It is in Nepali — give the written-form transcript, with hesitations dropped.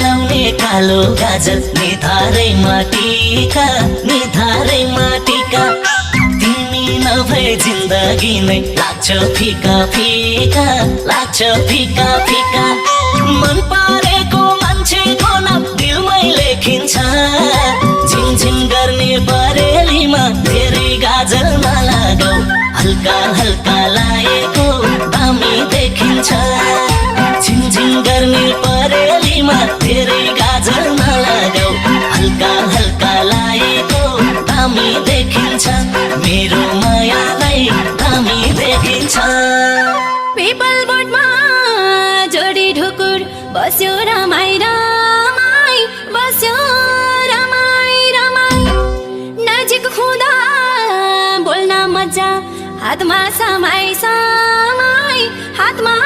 लाउने कालो गाजर निधारैमा टीका निधारैमा टीका तिमी नभए जिन्दगी नै लाग्छ फिका फिका लाग्छ फिका फिका मन पारेको मान्छेको नाम दिलमै लेखिन्छ झिमझिम गर्ने बरेलीमा धेरै गाजर नलागाऊ हल्का हल्का लाएको दामी देखिन्छ झिमझिम गर्ने बरेलीमा धेरै गाजर नलागाऊ हल्का हल्का लाएको दामी देखिन्छ मेरो मायालाई दामी देखिन्छ पिपल बोटमा जोडी ढुकुर बस्यो रमाई रमाई बस्यो रमाई रमाई नजिक हुँदा बोल्न मजा हातमा समाई समाई हातमा